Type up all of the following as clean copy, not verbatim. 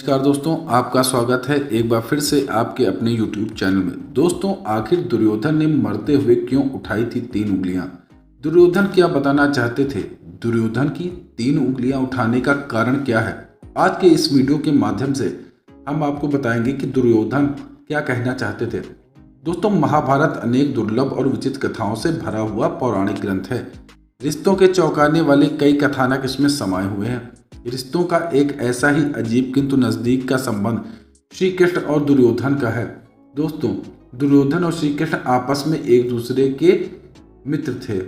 नमस्कार दोस्तों, आपका स्वागत है एक बार फिर से आपके अपने YouTube चैनल में। दोस्तों, आखिर दुर्योधन ने मरते हुए क्यों उठाई थी 3 उंगलियां? दुर्योधन क्या बताना चाहते थे? दुर्योधन की 3 उंगलियां उठाने का कारण क्या है? आज के इस वीडियो के माध्यम से हम आपको बताएंगे कि दुर्योधन क्या कहना चाहते थे। दोस्तों, महाभारत अनेक दुर्लभ और विचित्र कथाओं से भरा हुआ पौराणिक ग्रंथ है। रिश्तों के चौंकाने वाले कई कथानक इसमें समाये हुए हैं। रिश्तों का एक ऐसा ही अजीब किंतु नजदीक का संबंध श्री कृष्ण और दुर्योधन का है। दोस्तों, दुर्योधन और श्री कृष्ण आपस में एक दूसरे के मित्र थे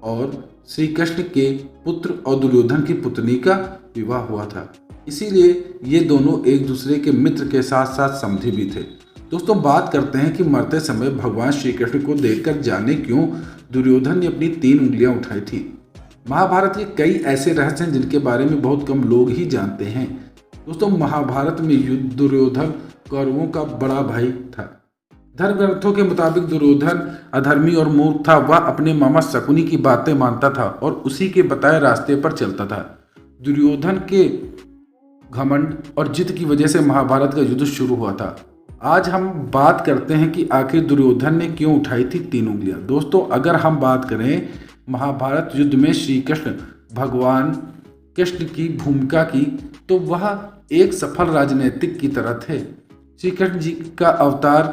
और श्री कृष्ण के पुत्र और दुर्योधन की पुतली का विवाह हुआ था। इसीलिए ये दोनों एक दूसरे के मित्र के साथ साथ समधी भी थे। दोस्तों, बात करते हैं कि मरते समय भगवान श्री कृष्ण को देखकर जाने क्यों दुर्योधन ने अपनी 3 उंगलियां उठाई थी। महाभारत के कई ऐसे रहस्य हैं जिनके बारे में बहुत कम लोग ही जानते हैं। दोस्तों, महाभारत में युद्ध दुर्योधन कौरवों का बड़ा भाई था। धर्म ग्रंथों के मुताबिक दुर्योधन अधर्मी और मूर्ख था। वह अपने मामा शकुनी की बातें मानता था और उसी के बताए रास्ते पर चलता था। दुर्योधन के घमंड और जिद की वजह से महाभारत का युद्ध शुरू हुआ था। आज हम बात करते हैं कि आखिर दुर्योधन ने क्यों उठाई थी 3 उंगलियां। दोस्तों, अगर हम बात करें महाभारत युद्ध में श्री कृष्ण भगवान कृष्ण की भूमिका की, तो वह एक सफल राजनीतिक की तरह थे। श्री कृष्ण जी का अवतार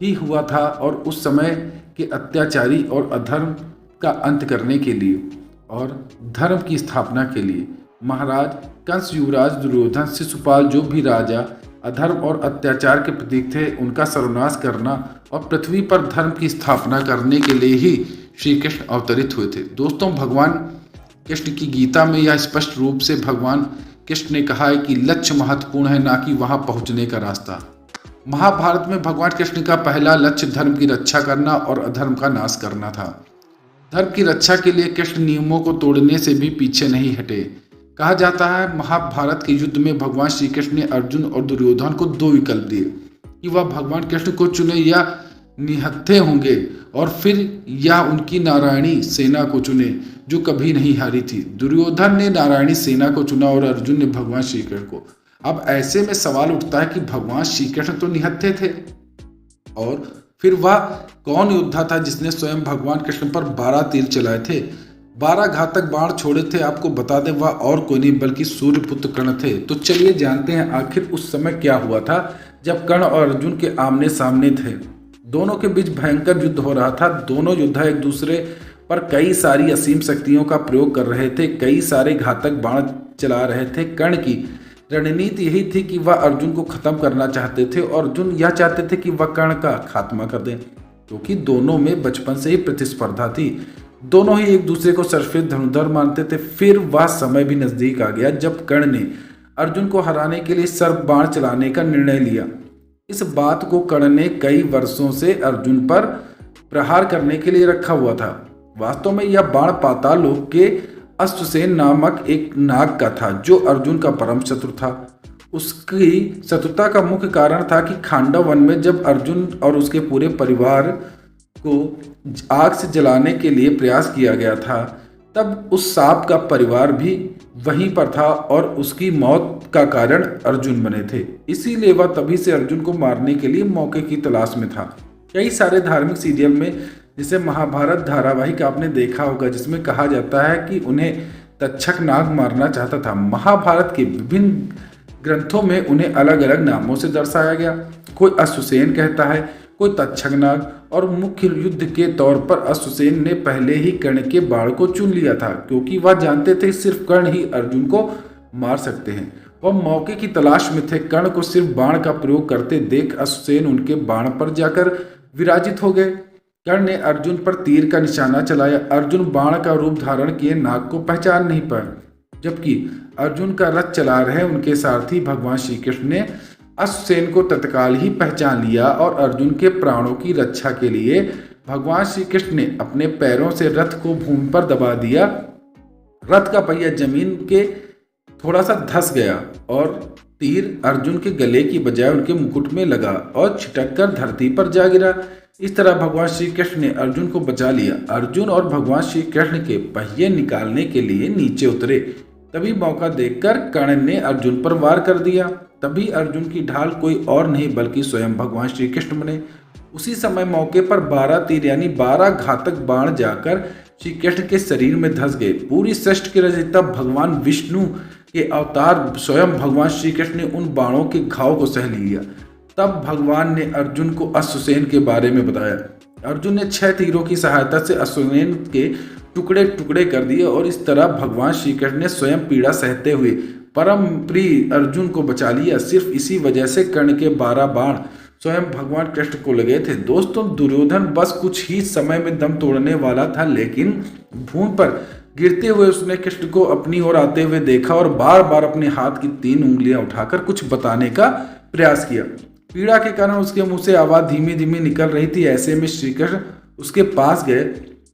ही हुआ था और उस समय के अत्याचारी और अधर्म का अंत करने के लिए और धर्म की स्थापना के लिए महाराज कंस, युवराज दुर्योधन, शिशुपाल जो भी राजा अधर्म और अत्याचार के प्रतीक थे, उनका सर्वनाश करना और पृथ्वी पर धर्म की स्थापना करने के लिए ही श्री कृष्ण अवतरित हुए थे। दोस्तों, भगवान कृष्ण की गीता में यह स्पष्ट रूप से भगवान कृष्ण ने कहा है कि लक्ष्य महत्वपूर्ण है, ना कि वहां पहुंचने का रास्ता। महाभारत में भगवान कृष्ण का पहला लक्ष्य धर्म की रक्षा करना और अधर्म का नाश करना था। धर्म की रक्षा के लिए कृष्ण नियमों को तोड़ने से भी पीछे नहीं हटे। कहा जाता है महाभारत के युद्ध में भगवान श्री कृष्ण ने अर्जुन और दुर्योधन को 2 विकल्प दिए कि वह भगवान कृष्ण को चुने या निहत्थे होंगे, और फिर यह उनकी नारायणी सेना को चुने जो कभी नहीं हारी थी। दुर्योधन ने नारायणी सेना को चुना और अर्जुन ने भगवान श्री कृष्ण को। अब ऐसे में सवाल उठता है कि भगवान श्री कृष्ण तो निहत्थे थे, और फिर वह कौन योद्धा था जिसने स्वयं भगवान कृष्ण पर 12 तीर चलाए थे, 12 घातक बाण छोड़े थे? आपको बता दें, वह और कोई नहीं बल्कि सूर्यपुत्र कर्ण थे। तो चलिए जानते हैं आखिर उस समय क्या हुआ था जब कर्ण और अर्जुन के आमने सामने थे। दोनों के बीच भयंकर युद्ध हो रहा था। दोनों योद्धा एक दूसरे पर कई सारी असीम शक्तियों का प्रयोग कर रहे थे, कई सारे घातक बाण चला रहे थे। कर्ण की रणनीति यही थी कि वह अर्जुन को खत्म करना चाहते थे और अर्जुन यह चाहते थे कि वह कर्ण का खात्मा कर दें, क्योंकि दोनों में बचपन से ही प्रतिस्पर्धा थी। दोनों ही एक दूसरे को सर्वश्रेष्ठ धनुर्धर मानते थे। फिर वह समय भी नजदीक आ गया जब कर्ण ने अर्जुन को हराने के लिए सर्प बाण चलाने का निर्णय लिया। इस बात को कर्ण ने कई वर्षों से अर्जुन पर प्रहार करने के लिए रखा हुआ था। वास्तव में यह बाण पाताल लोक के अश्वसेन नामक एक नाग का था, जो अर्जुन का परम शत्रु था। उसकी शत्रुता का मुख्य कारण था कि खांडव वन में जब अर्जुन और उसके पूरे परिवार को आग से जलाने के लिए प्रयास किया गया था, तब उस सांप का परिवार भी वहीं पर था और उसकी मौत का कारण अर्जुन बने थे। इसीलिए वह तभी से अर्जुन को मारने के लिए मौके की तलाश में था। कई सारे धार्मिक सीरियल में, जैसे महाभारत धारावाहिक आपने देखा होगा, जिसमें कहा जाता है कि उन्हें तक्षक नाग मारना चाहता था। महाभारत के विभिन्न ग्रंथों में उन्हें अलग अलग नामों से दर्शाया गया। कोई अश्वसेन कहता है, कोई तक्षक नाग, और मुख्य युद्ध के तौर पर अश्वसेन ने पहले ही कर्ण के बाण को चुन लिया था, क्योंकि वह जानते थे सिर्फ कर्ण ही अर्जुन को मार सकते हैं। वह मौके की तलाश में थे। कर्ण को सिर्फ बाण का प्रयोग करते देख अश्वसेन उनके बाण पर जाकर विराजित हो गए। कर्ण ने अर्जुन पर तीर का निशाना चलाया। अर्जुन बाण का रूप धारण किए नाग को पहचान नहीं पाए, जबकि अर्जुन का रथ चला रहे उनके सारथी भगवान श्री कृष्ण ने अश्वसेन को तत्काल ही पहचान लिया और अर्जुन के प्राणों की रक्षा के लिए भगवान श्री कृष्ण ने अपने पैरों से रथ को भूमि पर दबा दिया। रथ का पहिया जमीन के थोड़ा सा धंस गया और तीर अर्जुन के गले की बजाय उनके मुकुट में लगा और छिटक कर धरती पर जा गिरा। इस तरह भगवान श्री कृष्ण ने अर्जुन को बचा लिया। अर्जुन और भगवान श्री कृष्ण के पहिए निकालने के लिए नीचे उतरे। तभी मौका देखकर कर्ण ने अर्जुन पर वार कर दिया। तभी अर्जुन की ढाल कोई और नहीं बल्कि स्वयं भगवान श्री कृष्ण बने। उसी समय मौके पर 12 तीर यानी 12 घातक बाण जाकर श्री कृष्ण के शरीर में धंस गए। पूरी सृष्टि के रचयिता भगवान विष्णु के अवतार स्वयं भगवान श्री कृष्ण ने उन बाणों के घाव को सह लिया। तब भगवान ने अर्जुन को अश्वसेन के बारे में बताया। अर्जुन ने 6 तीरों की सहायता से अश्वसेन के टुकड़े टुकड़े कर दिए और इस तरह भगवान श्री कृष्ण ने स्वयं पीड़ा सहते हुए परम प्रिय अर्जुन को बचा लिया। सिर्फ इसी वजह से कर्ण के 12 बाण स्वयं भगवान कृष्ण को लगे थे। दोस्तों, दुर्योधन बस कुछ ही समय में दम तोड़ने वाला था, लेकिन भूमि पर गिरते हुए उसने कृष्ण को अपनी ओर आते हुए देखा और बार बार अपने हाथ की 3 उंगलियां उठाकर कुछ बताने का प्रयास किया। पीड़ा के कारण उसके मुंह से आवाज धीमी धीमी निकल रही थी। ऐसे में श्री कृष्ण उसके पास गए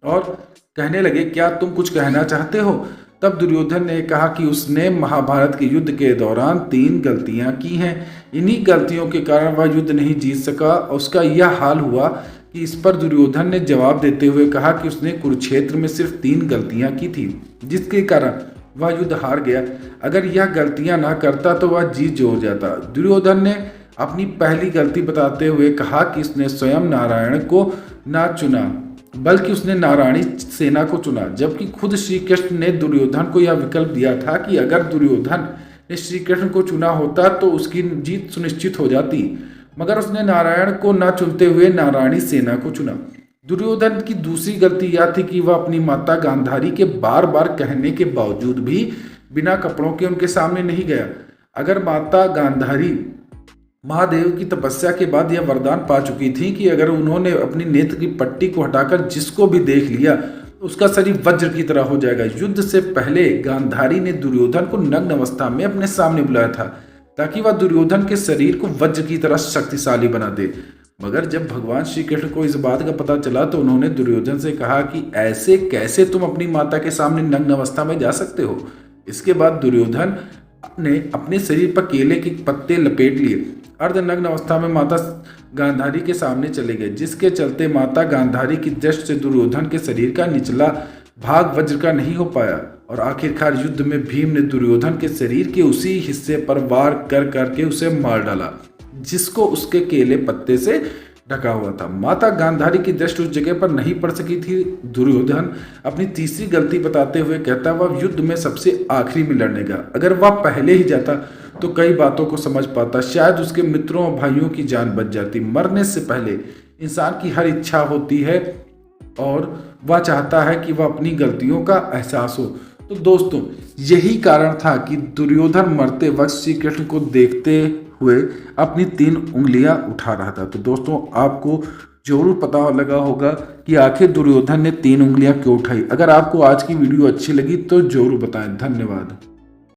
और कहने लगे, क्या तुम कुछ कहना चाहते हो? तब दुर्योधन ने कहा कि उसने महाभारत के युद्ध के दौरान 3 गलतियां की हैं। इन्हीं गलतियों के कारण वह युद्ध नहीं जीत सका। उसका यह हाल हुआ कि इस पर दुर्योधन ने जवाब देते हुए कहा कि उसने कुरुक्षेत्र में सिर्फ 3 गलतियां की थी, जिसके कारण वह युद्ध हार गया। अगर यह गलतियां ना करता तो वह जीत जोर जाता। दुर्योधन ने अपनी पहली गलती बताते हुए कहा कि उसने स्वयं नारायण को ना चुना बल्कि उसने नारायणी सेना को चुना, जबकि खुद श्री कृष्ण ने दुर्योधन को यह विकल्प दिया था कि अगर दुर्योधन ने श्री कृष्ण को चुना होता तो उसकी जीत सुनिश्चित हो जाती, मगर उसने नारायण को न चुनते हुए नारायणी सेना को चुना। दुर्योधन की दूसरी गलती यह थी कि वह अपनी माता गांधारी के बार बार कहने के बावजूद भी बिना कपड़ों के उनके सामने नहीं गया। अगर माता गांधारी महादेव की तपस्या के बाद यह वरदान पा चुकी थी कि अगर उन्होंने अपनी नेत्र की पट्टी को हटाकर जिसको भी देख लिया उसका शरीर वज्र की तरह हो जाएगा। युद्ध से पहले गांधारी ने दुर्योधन को नग्न अवस्था में अपने सामने बुलाया था ताकि वह दुर्योधन के शरीर को वज्र की तरह शक्तिशाली बना दे। मगर जब भगवान श्री कृष्ण को इस बात का पता चला तो उन्होंने दुर्योधन से कहा कि ऐसे कैसे तुम अपनी माता के सामने नग्न अवस्था में जा सकते हो। इसके बाद दुर्योधन ने अपने शरीर पर केले के पत्ते लपेट लिए अर्धनग्न अवस्था में माता गांधारी के सामने चले गए, जिसके चलते माता गांधारी की दृष्टि से दुर्योधन के शरीर का निचला भाग वज्र का नहीं हो पाया और आखिरकार युद्ध में भीम ने दुर्योधन के शरीर के उसी हिस्से पर वार कर करके उसे मार डाला जिसको उसके केले पत्ते से ढका हुआ था। माता गांधारी की दृष्टि उस जगह पर नहीं पड़ सकी थी। दुर्योधन अपनी तीसरी गलती बताते हुए कहता, वह युद्ध में सबसे आखिरी में लड़ने का। अगर वह पहले ही जाता तो कई बातों को समझ पाता, शायद उसके मित्रों और भाइयों की जान बच जाती। मरने से पहले इंसान की हर इच्छा होती है और वह चाहता है कि वह अपनी गलतियों का एहसास हो। तो दोस्तों, यही कारण था कि दुर्योधन मरते वक्त श्री कृष्ण को देखते हुए अपनी 3 उंगलियां उठा रहा था। तो दोस्तों, आपको जरूर पता लगा होगा कि आखिर दुर्योधन ने 3 उंगलियां क्यों उठाई। अगर आपको आज की वीडियो अच्छी लगी तो जरूर बताएं। धन्यवाद।